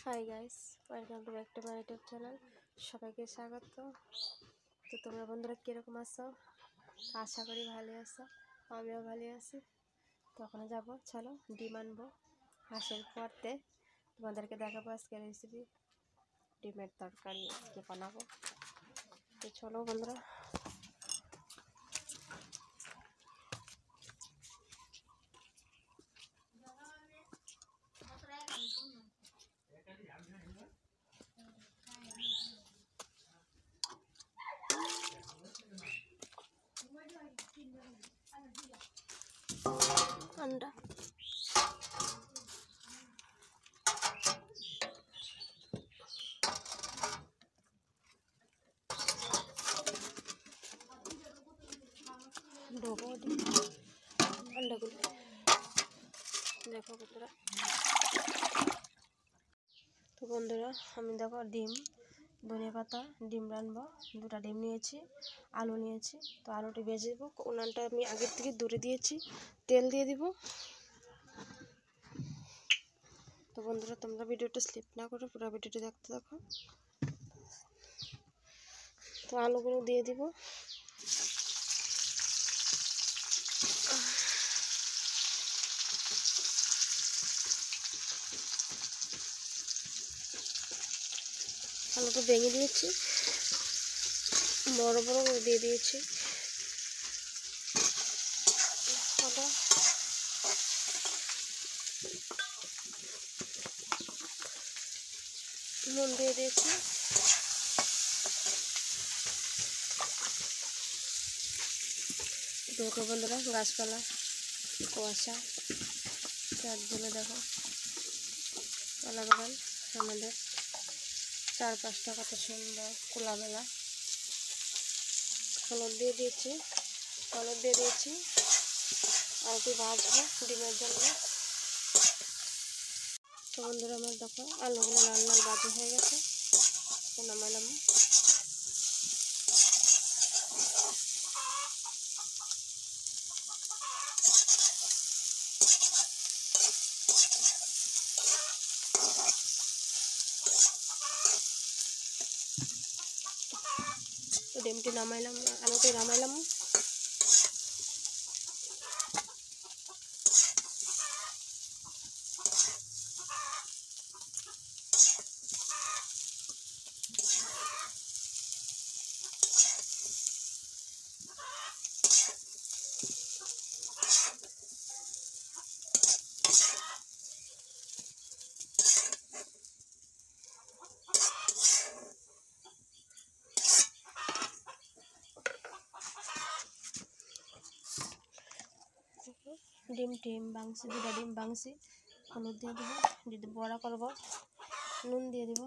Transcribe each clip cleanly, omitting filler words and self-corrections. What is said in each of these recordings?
Hi guys, welcome to back to my YouTube channel. সবাইকে স্বাগত। তো তোমরা বন্ধুরা কীরকম আছো? আশা করি ভালো আছো, আমিও ভালো আছি। তখন যাব, চলো ডিম আনবো। হাঁসের পরতে তোমাদেরকে দেখাবো আজকে রেসিপি ডিমের তরকারি আজকে বানাবো। তো চলো বন্ধুরা। अंडा ढोको अंडा गुलो देखो बंधुरा। तो बंधुरा हमें देखो डिम धनिया पाता डिम रानबो। दुटा डिम निয়েছি, आलू নিয়েছি। तो आलूटी भेजे देव। उनानटा আমি আগের থেকে দূরে দিয়েছি, তেল দিয়ে দিব। तो बंधुरा তোমরা ভিডিওটা স্কিপ না করে পুরো ভিডিওটি দেখতে থাকো। तो आलूগুলো দিয়ে দিব। আলুটা ভেঙে দিয়েছি, বড় বড় করে দিয়ে দিয়েছি। নুন দিয়ে দিয়েছি। দেখো বন্ধুরা গাছপালা কুয়াশা চারদিকে দেখো কলা বাগান আমাদের চারপাশটা কত সুন্দর খোলামেলা। হলুদ দিয়ে দিয়েছি, আলুটি ভাজবো ডিমের জন্য। তো বন্ধুরা আমার দেখো আলুগুলো লাল লাল ভাজা হয়ে গেছে, নামাইলাম। তো ডিমটি নামাইলাম, আলুটি নামাইলাম। ডিম ভাঙছি, দুটা ডিম ভাঙছি। হলুদ দিয়ে দেবো, যদি বড়া করবো নুন দিয়ে দিব।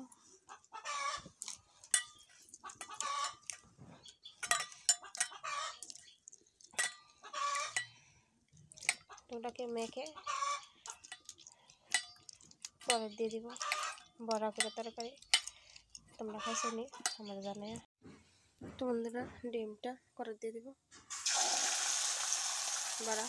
ওটাকে মেখে পরে দিয়ে দিব বড়া করে তরকারি। তোমরা খাইছো নি আমার জানে। তো বন্ধুরা ডিমটা করে দিয়ে দিব বড়া।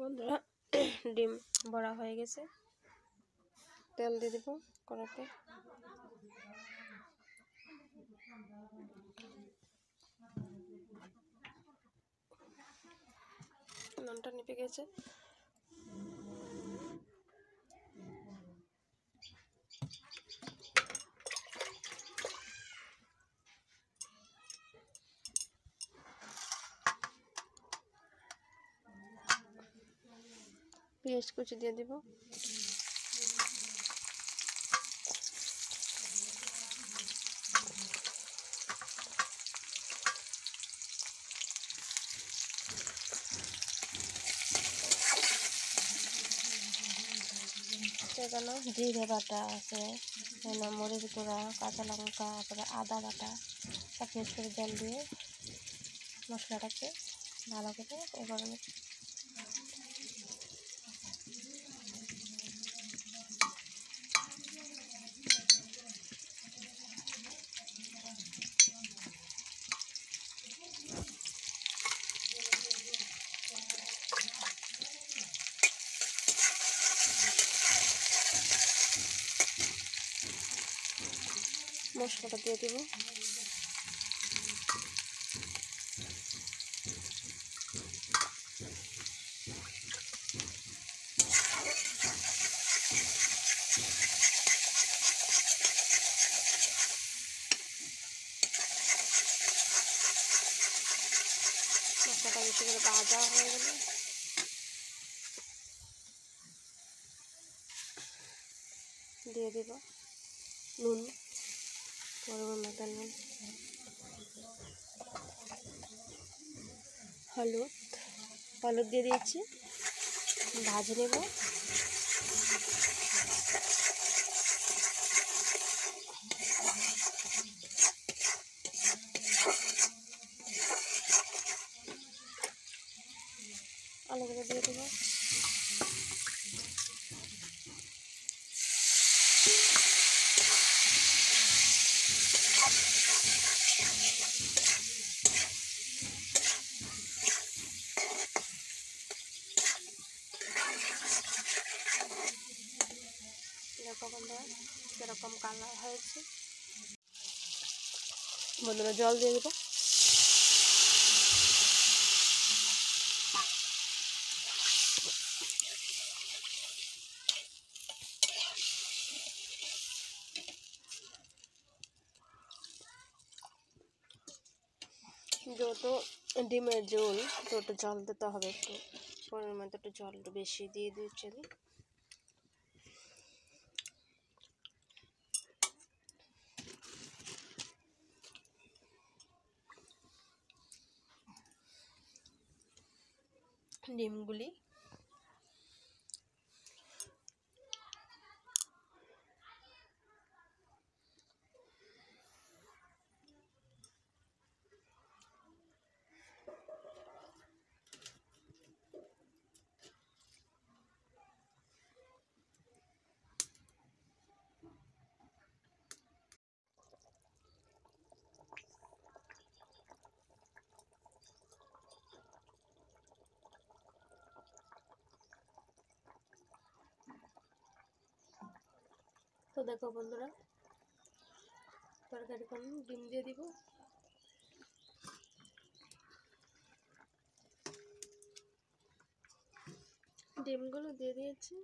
বন্ধুরা ডিম বড়া হয়ে গেছে, তেল দিয়ে দেবো কড়াতে। নুনটা নিভে গেছে। পেঁয়াজ কুচি দিয়ে দিব। এখানে জিরে বাটা আছে, এখানে মরিচ গুঁড়া, কাঁচা লঙ্কা, তারপরে আদা বাটা সব মিক্স করে জল দিয়ে মশলাটাকে ভালো করে এবারে মশলাটা দিয়ে দেব। মশলাটা বেশি করে ভাজা হয়ে গেলে দিয়ে দেব নুন, পরিমাণ মতো নুন, হলুদ দিয়ে দিয়েছি, ভাজে নেব। আলুগুলো দিয়ে দেবো। দেখো বন্ধুরা কিরকম কালার হয়েছে। বন্ধুরা জল দিয়ে দেবো। যত ডিমের ঝোল তত জল দিতে হবে, একটু পরিমাণ মতো একটু জল বেশি দিয়ে দিচ্ছি। ডিমগুলি তো দেখো বন্ধুরা তরকারি কোন ডিম দিয়ে দিব। ডিমগুলো দিয়ে দিয়েছি।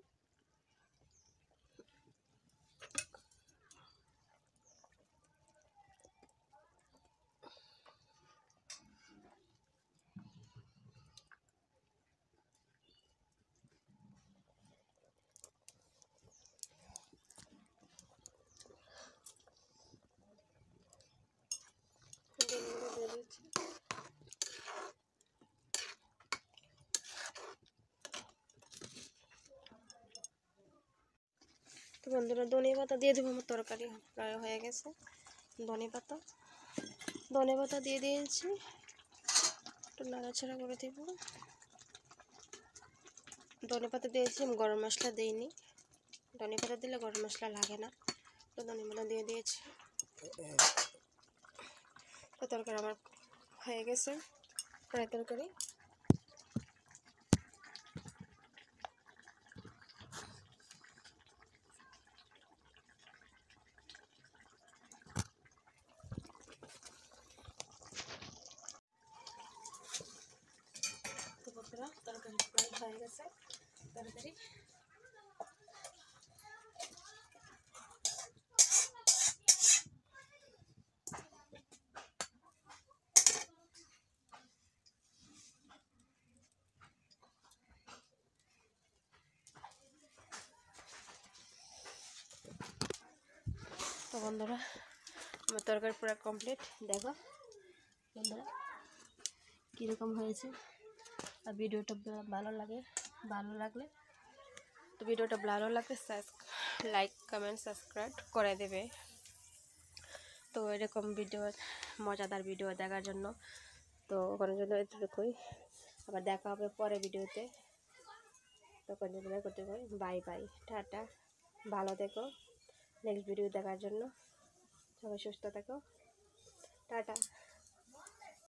ডিমগুলো দিয়ে দিয়েছি। তো বন্ধুরা ধনে পাতা দিয়ে দেবো। আমার তরকারি প্রায় হয়ে গেছে। ধনে পাতা দিয়ে দিয়েছি, একটু নাড়াচাড়া করে দেব। ধনে পাতা দিয়েছি, গরম মশলা দিইনি। ধনে পাতা দিলে গরম মশলা লাগে না, তো ধনে পাতা দিয়ে দিয়েছি। তো তরকারি আমার হয়ে গেছে, প্রায় তরকারি। তরকারি প্রায় হয়ে গেছে। তরকারি তো বন্ধুরা আমার তরকারি পুরো কমপ্লিট। দেখো বন্ধুরা কীরকম হয়েছে। আর ভিডিওটা ভালো লাগলে তো ভিডিওটা ভালো লাগলে লাইক কমেন্ট সাবস্ক্রাইব করে দেবে। তো এরকম ভিডিও, মজাদার ভিডিও দেখার জন্য, তো ওখানের জন্য এতটুকুই। আবার দেখা হবে পরে ভিডিওতে। তখন করতে পারি। বাই বাই, টাটা, ভালো থেকো। নেক্সট ভিডিও দেখার জন্য সবাই সুস্থ থেকো, টাটা।